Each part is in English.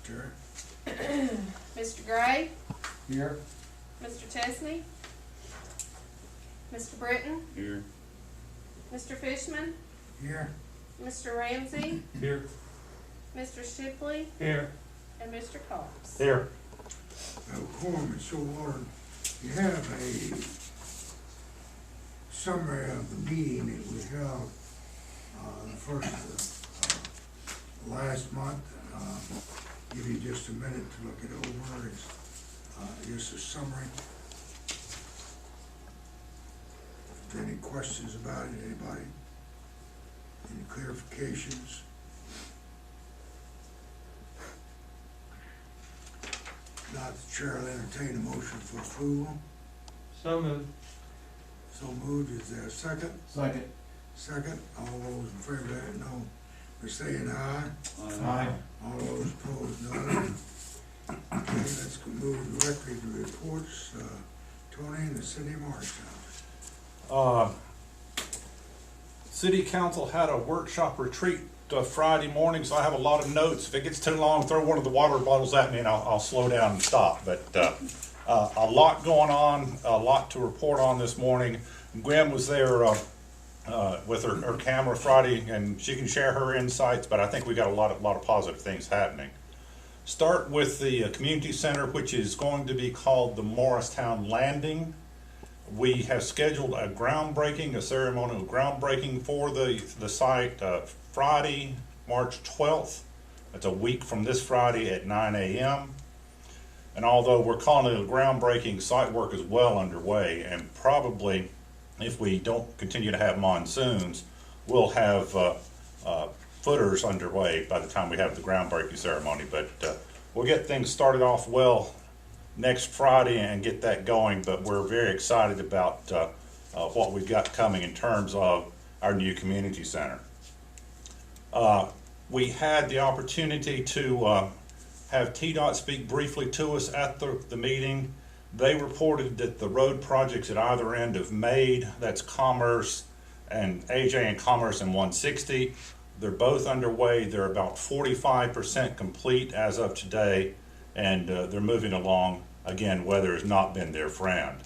Terry. Mr. Gray, Here. Mr. Chesney, Mr. Britton, Here. Mr. Fishman, Here. Mr. Ramsey, Here. Mr. Shipley, Here. and Mr. Cox. Here. Quorum is so ordered. You have a summary of the meeting that we held, the first, last month. Give you just a minute to look it over. It's, just a summary. If there are any questions about it, anybody? Any clarifications? Not, the chair will entertain a motion for approval. So moved. So moved, is there a second? Second. Second, all those in favor, let it know by saying aye. Aye. All those opposed, no. Okay, let's go move directly to reports. Tony in the city of Morristown. City Council had a workshop retreat Friday morning, so I have a lot of notes. If it gets too long, throw one of the water bottles at me and I'll slow down and stop. But a lot going on, a lot to report on this morning. Gwen was there with her camera Friday, and she can share her insights, but I think we got a lot of positive things happening. Start with the community center, which is going to be called the Morristown Landing. We have scheduled a groundbreaking, a ceremonial groundbreaking for the site Friday, March 12th. It's a week from this Friday at 9 a.m. And although we're calling it a groundbreaking, site work is well underway, and probably if we don't continue to have monsoons, we'll have footers underway by the time we have the groundbreaking ceremony. But we'll get things started off well next Friday and get that going. But we're very excited about what we've got coming in terms of our new community center. We had the opportunity to have TDOT speak briefly to us at the meeting. They reported that the road projects at either end of Made, that's Commerce and AJ and Commerce and 160, they're both underway. They're about 45% complete as of today, and they're moving along. Again, weather has not been their friend.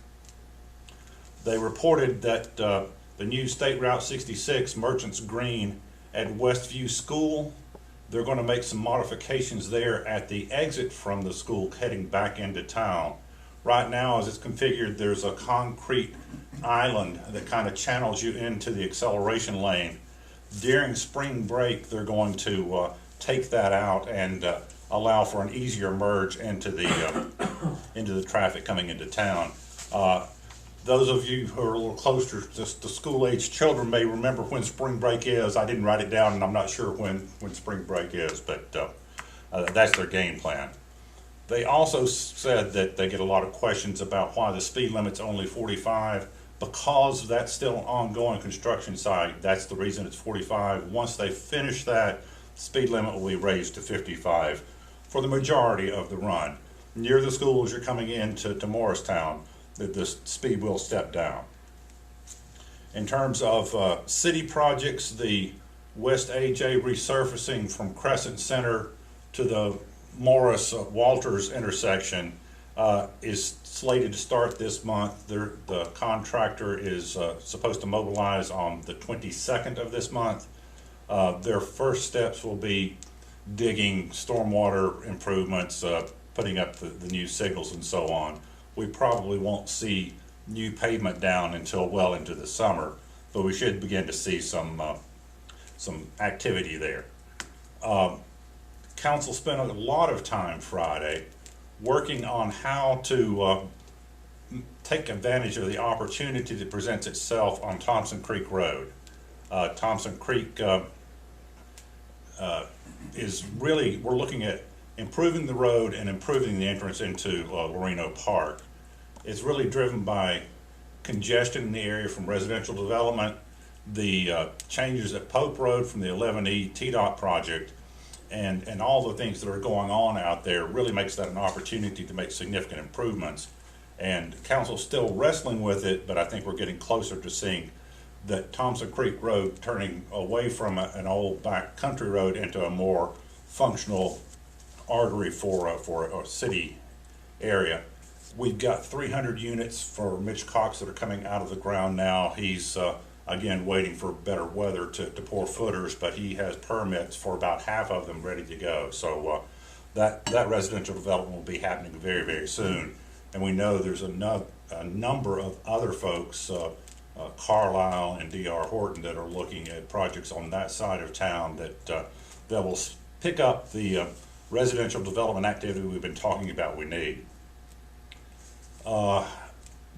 They reported that the new State Route 66, Merchants Green at Westview School, they're going to make some modifications there at the exit from the school heading back into town. Right now, as it's configured, there's a concrete island that kind of channels you into the acceleration lane. During spring break, they're going to take that out and allow for an easier merge into the traffic coming into town. Those of you who are a little closer to school-age children may remember when spring break is. I didn't write it down, and I'm not sure when spring break is, but that's their game plan. They also said that they get a lot of questions about why the speed limit's only 45. Because that's still an ongoing construction site, that's the reason it's 45. Once they finish that, the speed limit will be raised to 55 for the majority of the run. Near the schools you're coming into Morristown, the speed will step down. In terms of city projects, the West AJ resurfacing from Crescent Center to the Morris Walters intersection is slated to start this month. The contractor is supposed to mobilize on the 22nd of this month. Their first steps will be digging stormwater improvements, putting up the new signals and so on. We probably won't see new pavement down until well into the summer, but we should begin to see some activity there. Council spent a lot of time Friday working on how to take advantage of the opportunity that presents itself on Thompson Creek Road. Thompson Creek is really, we're looking at improving the road and improving the entrance into Loreno Park. It's really driven by congestion in the area from residential development, the changes at Pope Road from the 11E TDOT project, and all the things that are going on out there really makes that an opportunity to make significant improvements. And council's still wrestling with it, but I think we're getting closer to seeing that Thompson Creek Road turning away from an old back country road into a more functional artery for a city area. We've got 300 units for Mitch Cox that are coming out of the ground now. He's, again, waiting for better weather to pour footers, but he has permits for about half of them ready to go. So that residential development will be happening very, very soon. And we know there's a number of other folks, Carlisle and D.R. Horton, that are looking at projects on that side of town that will pick up the residential development activity we've been talking about we need.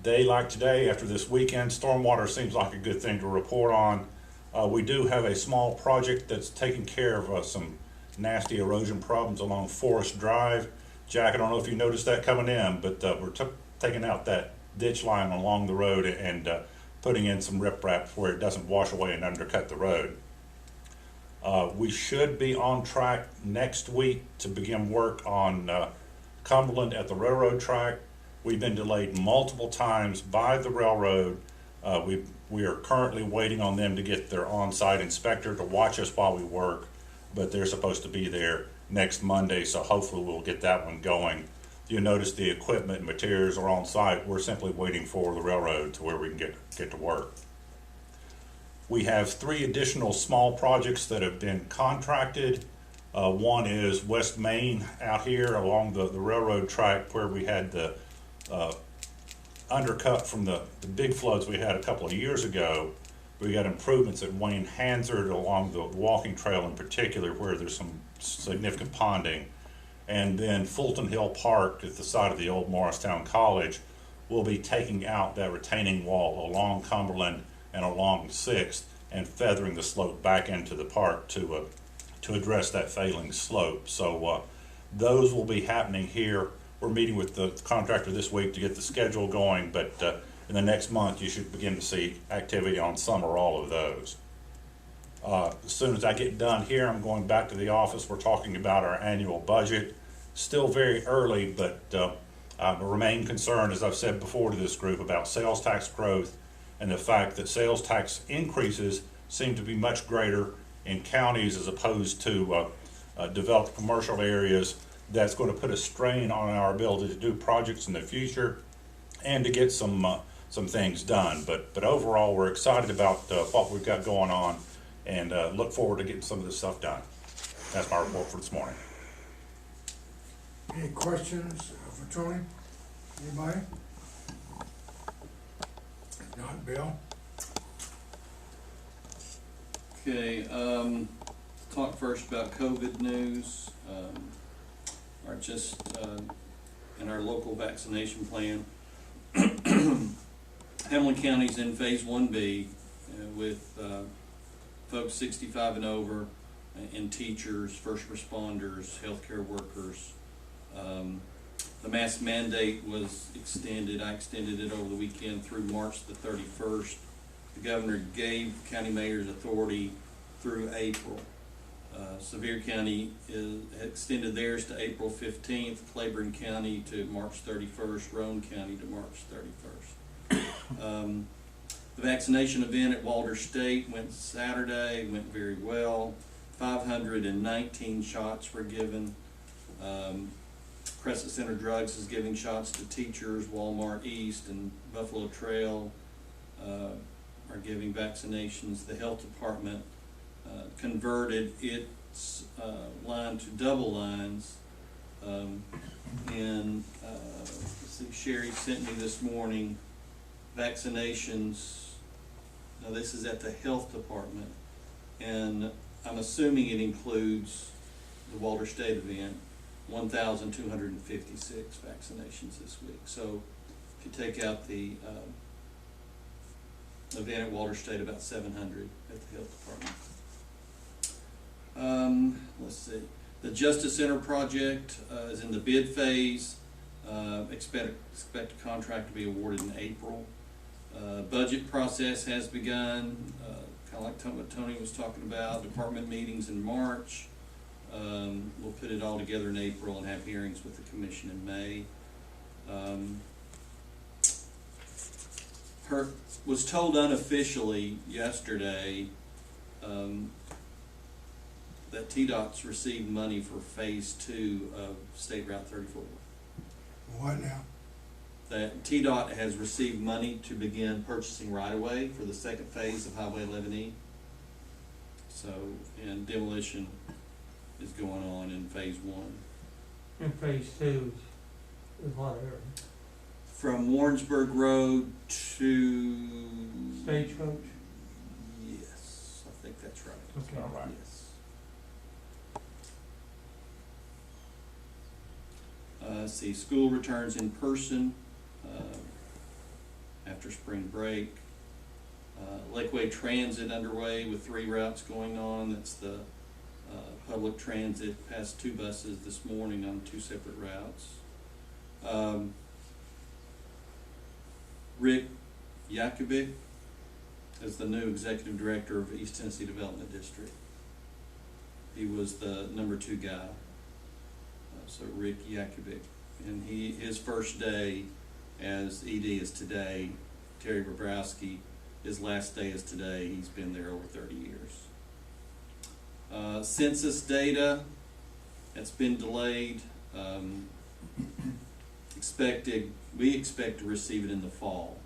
Day like today, after this weekend, stormwater seems like a good thing to report on. We do have a small project that's taking care of some nasty erosion problems along Forest Drive. Jack, I don't know if you noticed that coming in, but we're taking out that ditch line along the road and putting in some riprap where it doesn't wash away and undercut the road. We should be on track next week to begin work on Cumberland at the railroad track. We've been delayed multiple times by the railroad. We are currently waiting on them to get their on-site inspector to watch us while we work, but they're supposed to be there next Monday, so hopefully we'll get that one going. You notice the equipment and materials are on site. We're simply waiting for the railroad to where we can get to work. We have 3 additional small projects that have been contracted. One is West Main out here along the railroad track where we had the undercut from the big floods we had a couple of years ago. We got improvements at Wayne Hansard along the walking trail in particular where there's some significant ponding. And then Fulton Hill Park at the side of the old Morristown College will be taking out that retaining wall along Cumberland and along 6th and feathering the slope back into the park to address that failing slope. So those will be happening here. We're meeting with the contractor this week to get the schedule going, but in the next month you should begin to see activity on some or all of those. As soon as I get done here, I'm going back to the office. We're talking about our annual budget. Still very early, but I remain concerned, as I've said before to this group, about sales tax growth and the fact that sales tax increases seem to be much greater in counties as opposed to developed commercial areas. That's going to put a strain on our ability to do projects in the future and to get some things done. But overall, we're excited about what we've got going on and look forward to getting some of this stuff done. That's my report for this morning. Any questions for Tony? Anybody? If not, Bill? Okay, talk first about COVID news. In our local vaccination plan. Hamilton County's in phase 1B with folks 65 and over, and teachers, first responders, healthcare workers. The mask mandate was extended. I extended it over the weekend through March the 31st. The governor gave county mayors authority through April. Sevier County extended theirs to April 15th, Claiborne County to March 31st, Roane County to March 31st. The vaccination event at Walter State went Saturday, went very well. 519 shots were given. Crescent Center Drugs is giving shots to teachers. Walmart East and Buffalo Trail are giving vaccinations. The health department converted its line to double lines. Let's see, Sherry sent me this morning vaccinations. Now this is at the health department, and I'm assuming it includes the Walter State event. 1,256 vaccinations this week. So if you take out the event at Walter State, about 700 at the health department. Let's see. The Justice Center project is in the bid phase. Expect a contract to be awarded in April. Budget process has begun, kind of like what Tony was talking about. Department meetings in March. We'll put it all together in April and have hearings with the commission in May. Was told unofficially yesterday that TDOT's received money for phase 2 of State Route 34. What now? That TDOT has received money to begin purchasing right-of-way for the second phase of Highway 11E. So, and demolition is going on in phase 1. And phase 2 is what area? From Warrensburg Road to... Stagecoach? Yes, I think that's right. Okay. All right. Yes. See, school returns in person after spring break. Lakeway Transit underway with 3 routes going on. That's the public transit, passed 2 buses this morning on 2 separate routes. Rick Yakovic is the new executive director of East Tennessee Development District. He was the number 2 guy. So Rick Yakovic, and his first day as ED is today. Terry Bobrowski, his last day is today. He's been there over 30 years. Census data, it's been delayed. We expect to receive it in the fall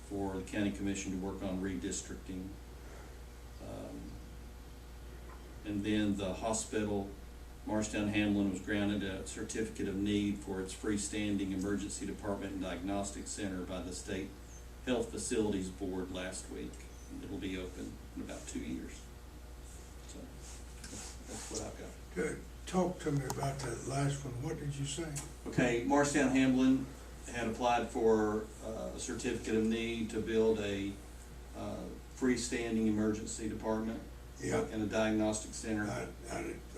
for the county commission to work on redistricting. And then the hospital, Morristown Hamlin, was granted a certificate of need for its freestanding emergency department and diagnostic center by the State Health Facilities Board last week. It'll be open in about 2 years. So that's what I've got. Good. Talk to me about that last one. What did you say? Okay, Morristown Hamlin had applied for a certificate of need to build a freestanding emergency department. Yeah. And a diagnostic center. Not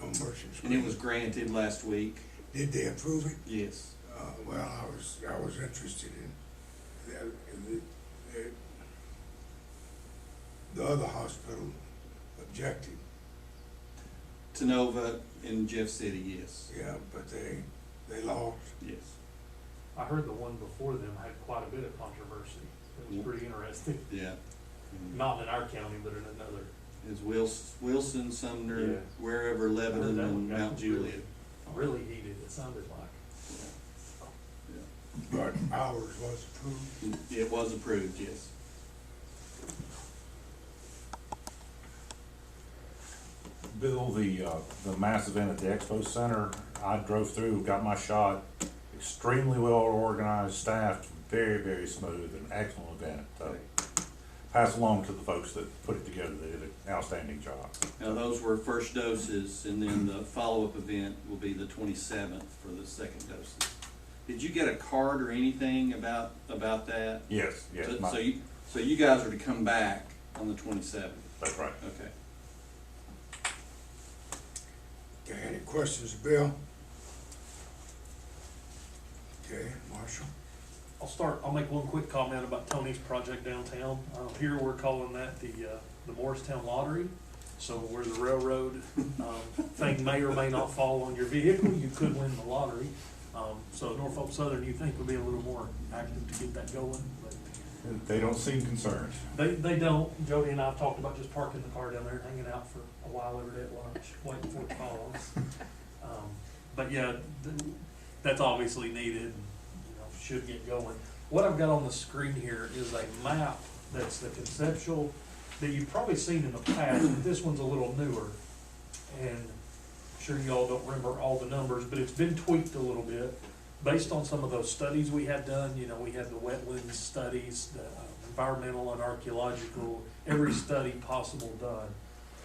on Merchant Street. And it was granted last week. Did they approve it? Yes. Well, I was interested in the other hospital objected. Tenova in Jeff City, yes. Yeah, but they lost. Yes. I heard the one before them had quite a bit of controversy. It was pretty interesting. Yeah. Not in our county, but in another. It's Wilson, Sumner, Yeah. wherever, Lebanon, that one and got Mount Juliet. Really heated, it sounded like. But ours was approved. It was approved, yes. Bill, the mass event at the Expo Center, I drove through, got my shot, extremely well organized, staffed, very, very smooth, an excellent event. Pass along to the folks that put it together, they did an outstanding job. Now, those were first doses, and then the follow-up event will be the 27th for the second doses. Did you get a card or anything about that? Yes, yes, So you guys are to come back on the 27th? that's right. Okay. Okay, any questions, Bill? Okay, Marshall? I'll make one quick comment about Tony's project downtown. Here we're calling that the Morristown Lottery. So where the railroad thing may or may not fall on your vehicle, you could win the lottery. So Norfolk Southern, you think, would be a little more active to get that going, but They don't seem concerned. they don't. Jody and I have talked about just parking the car down there and hanging out for a while every day at lunch, waiting for it to fall on us. But yeah, that's obviously needed, and, should get going. What I've got on the screen here is a map that's the conceptual that you've probably seen in the past, but this one's a little newer. And I'm sure you all don't remember all the numbers, but it's been tweaked a little bit based on some of those studies we had done. We had the wetlands studies, the environmental and archaeological, every study possible done.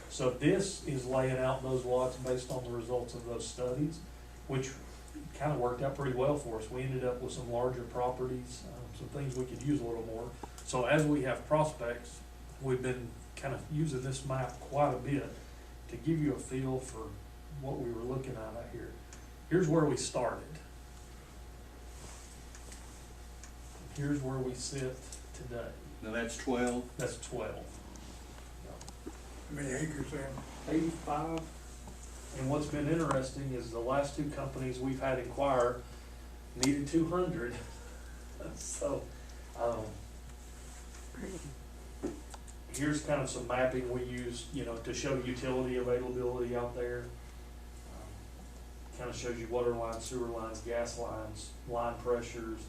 So this is laying out those lots based on the results of those studies, which kind of worked out pretty well for us. We ended up with some larger properties, some things we could use a little more. So as we have prospects, we've been kind of using this map quite a bit to give you a feel for what we were looking at out here. Here's where we started. Here's where we sit today. Now that's 12. That's 12. How many acres there? 85. And what's been interesting is the last 2 companies we've had inquire needed 200. here's kind of some mapping we use, you know, to show utility availability out there. Kind of shows you water lines, sewer lines, gas lines, line pressures,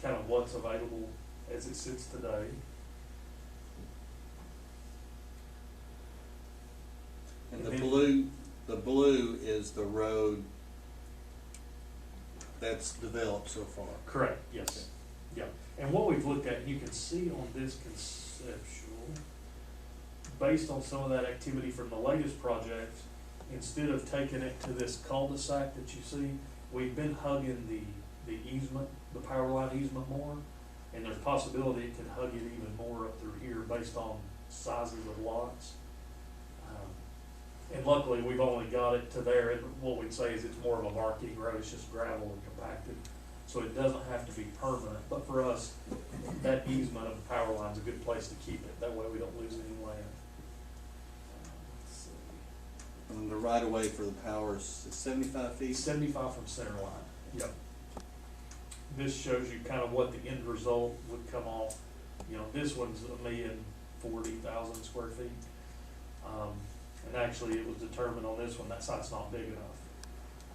kind of what's available as it sits today. And the blue is the road that's developed so far. Correct, yes. Yeah, and what we've looked at, you can see on this conceptual, based on some of that activity from the latest project, instead of taking it to this cul-de-sac that you see, we've been hugging the easement, the power line easement more, and there's possibility it could hug it even more up through here based on sizes of lots. And luckily, we've only got it to there, and what we'd say is it's more of a marking road, it's just gravel and compacted. So it doesn't have to be permanent, but for us, that easement of the power line's a good place to keep it, that way we don't lose any land. Let's see. And the right of way for the power is 75 feet. 75 from center line, yep. This shows you kind of what the end result would come off. You know, this one's 1,040,000 square feet. And actually, it was determined on this one, that site's not big enough.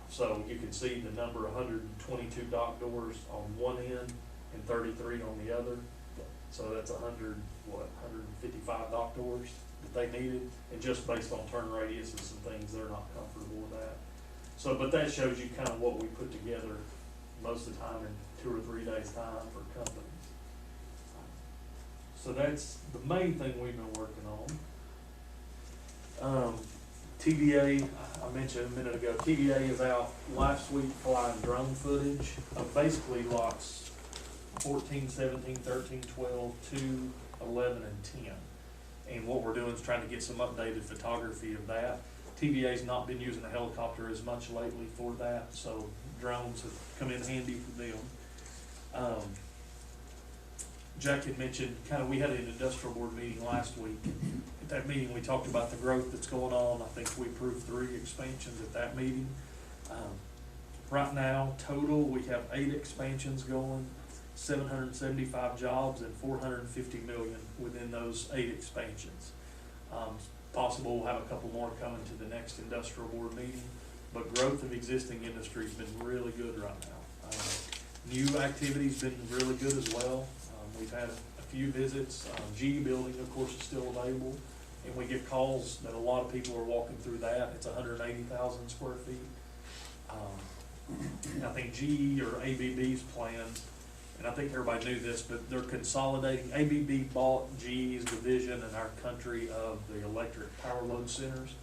So you can see the number 122 dock doors on one end and 33 on the other. So that's 155 dock doors that they needed, and just based on turn radiuses and things, they're not comfortable with that. So, but that shows you kind of what we put together most of the time in 2 or 3 days' time for companies. So that's the main thing we've been working on. TVA, I mentioned a minute ago, TVA is out last week flying drone footage of basically lots 14, 17, 13, 12, 2, 11, and 10. And what we're doing is trying to get some updated photography of that. TVA's not been using the helicopter as much lately for that, so drones have come in handy for them. Jack had mentioned, we had an industrial board meeting last week. At that meeting, we talked about the growth that's going on. I think we approved 3 expansions at that meeting. Right now, total, we have 8 expansions going, 775 jobs and 450 million within those 8 expansions. Possible we'll have a couple more coming to the next industrial board meeting, but growth of existing industry has been really good right now. New activity's been really good as well. We've had a few visits. GE building, of course, is still available, and we get calls that a lot of people are walking through that. It's 180,000 square feet. I think GE or ABB's plans, and I think everybody knew this, but they're consolidating. ABB bought GE's division in our country of the electric power load centers,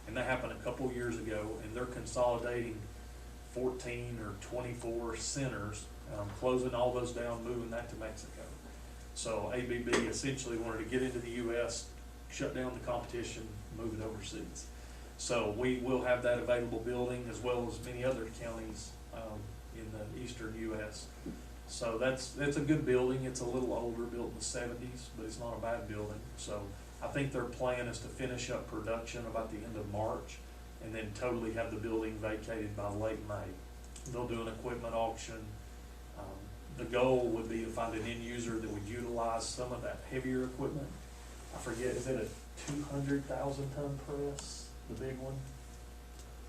and that happened a couple years ago, and they're consolidating 14 or 24 centers, closing all those down, moving that to Mexico. So ABB essentially wanted to get into the US, shut down the competition, move it overseas. So we will have that available building as well as many other counties in the eastern US. So that's a good building. It's a little older, built in the 70s, but it's not a bad building. So I think their plan is to finish up production about the end of March and then totally have the building vacated by late May. They'll do an equipment auction. The goal would be to find an end user that would utilize some of that heavier equipment. I forget, is it a 200,000 ton press, the big one?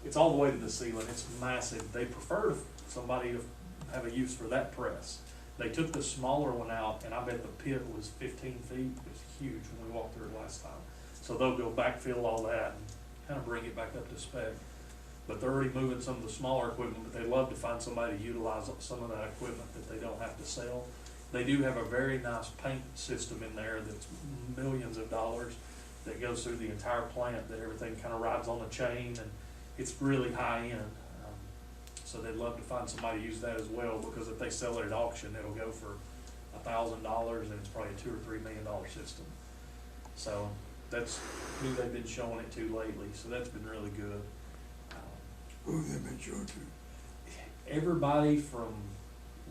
It's all the way to the ceiling, it's massive. They prefer somebody to have a use for that press. They took the smaller one out, and I bet the pit was 15 feet. It was huge when we walked through it last time. So they'll go backfill all that and kind of bring it back up to spec. But they're already moving some of the smaller equipment, but they'd love to find somebody to utilize some of that equipment that they don't have to sell. They do have a very nice paint system in there that's millions of dollars that goes through the entire plant, that everything kind of rides on a chain, and it's really high end. So they'd love to find somebody to use that as well, because if they sell it at auction, it'll go for $1,000, and it's probably a $2 or $3 million system. So that's who they've been showing it to lately, so that's been really good. Who have they been shown to? Everybody from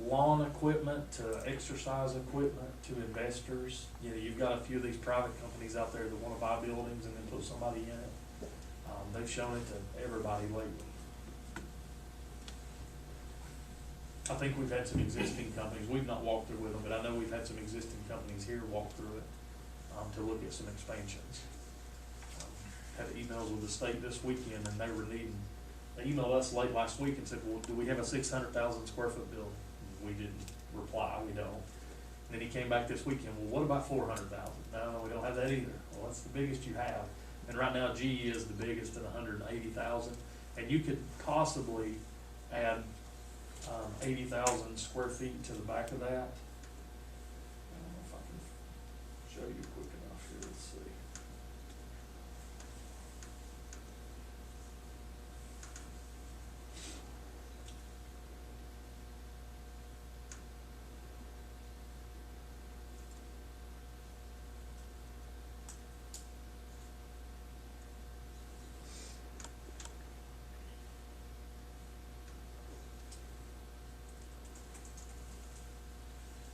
lawn equipment to exercise equipment to investors. You know, you've got a few of these private companies out there that want to buy buildings and then put somebody in it. They've shown it to everybody lately. I think we've had some existing companies. We've not walked through with them, but I know we've had some existing companies here walk through it. to look at some expansions. Had emails with the state this weekend, and they emailed us late last week and said, well, do we have a 600,000 square foot building? We didn't reply, we don't. And then he came back this weekend, well, what about 400,000? No, we don't have that either. Well, that's the biggest you have. And right now, GE is the biggest at 180,000. And you could possibly add 80,000 square feet to the back of that. I don't know if I can show you quick enough here, let's see.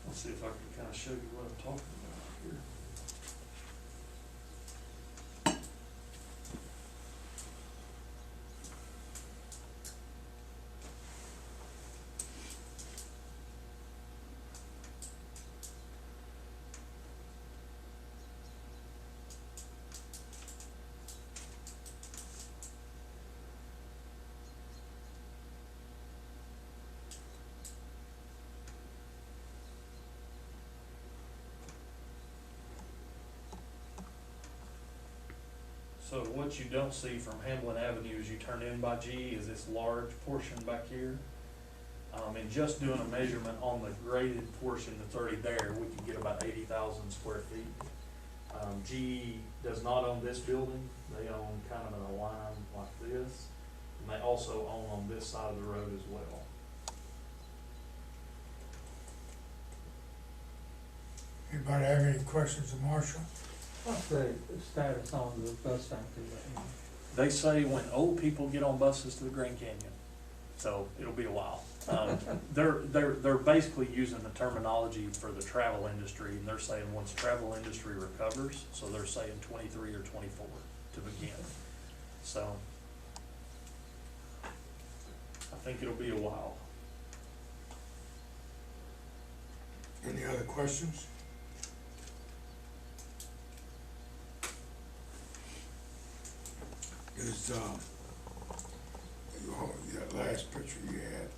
Let's see if I can kind of show you what I'm talking about here. So what you don't see from Hamlin Avenue as you turn in by G is this large portion back here. And just doing a measurement on the graded portion that's already there, we can get about 80,000 square feet. GE does not own this building. They own kind of in a line like this. And they also own on this side of the road as well. Anybody have any questions of Marshall? What's the status on the bus factory right now? They say when old people get on buses to the Grand Canyon, so it'll be a while. They're basically using the terminology for the travel industry, and they're saying once travel industry recovers, so they're saying 23 or 24 to begin. So I think it'll be a while. Any other questions? Is, that last picture you had,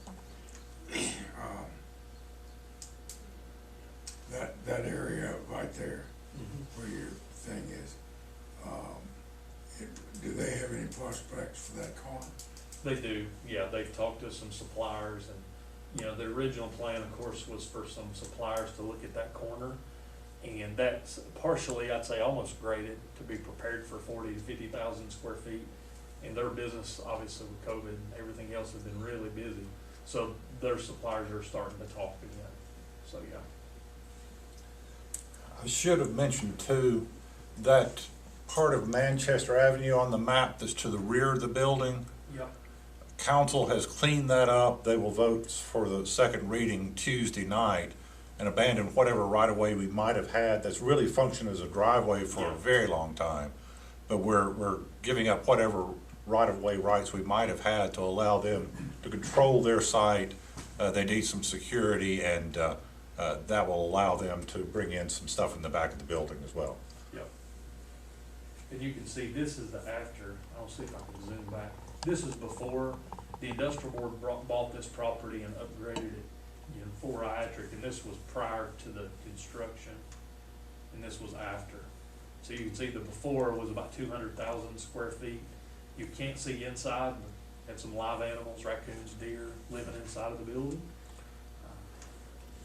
that area right there where your thing is, do they have any prospects for that corner? They do, yeah, they've talked to some suppliers, and, you know, the original plan, of course, was for some suppliers to look at that corner. And that's partially, I'd say, almost graded to be prepared for 40 to 50,000 square feet. And their business, obviously with COVID and everything else, has been really busy. So their suppliers are starting to talk again. So, yeah. I should have mentioned too, that part of Manchester Avenue on the map that's to the rear of the building, Yep. council has cleaned that up. They will vote for the second reading Tuesday night and abandon whatever right-of-way we might have had that's really functioned as a driveway for a very long time. But we're giving up whatever right-of-way rights we might have had to allow them to control their site. They need some security, and that will allow them to bring in some stuff in the back of the building as well. Yep. And you can see this is the after. I'll see if I can zoom back. This is before. The industrial board bought this property and upgraded it, you know, for iAtric, and this was prior to the construction, and this was after. So you can see the before was about 200,000 square feet. You can't see inside. Had some live animals, raccoons, deer living inside of the building.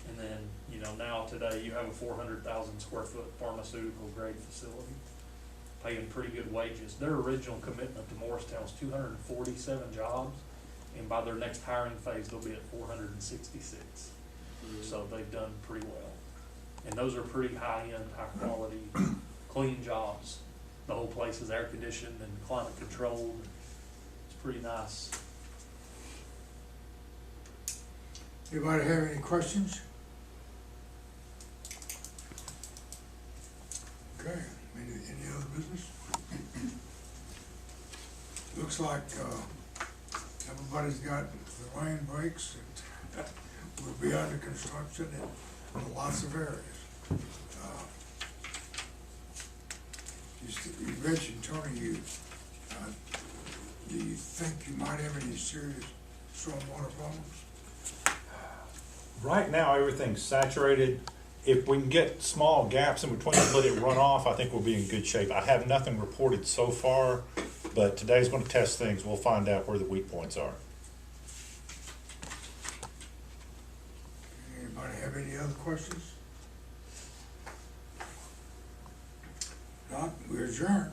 And then, you know, now today you have a 400,000 square foot pharmaceutical grade facility, paying pretty good wages. Their original commitment to Morristown was 247 jobs, and by their next hiring phase, they'll be at 466. So they've done pretty well. And those are pretty high-end, high-quality, clean jobs. The whole place is air-conditioned and climate-controlled. It's pretty nice. Anybody have any questions? Okay, any other business? Looks like, everybody's got the rain breaks and we'll be under construction in lots of areas. You mentioned, Tony, do you think you might have any serious stormwater problems? Right now, everything's saturated. If we can get small gaps in between and let it run off, I think we'll be in good shape. I have nothing reported so far, but today's gonna test things. We'll find out where the weak points are. Anybody have any other questions? Not, we adjourn.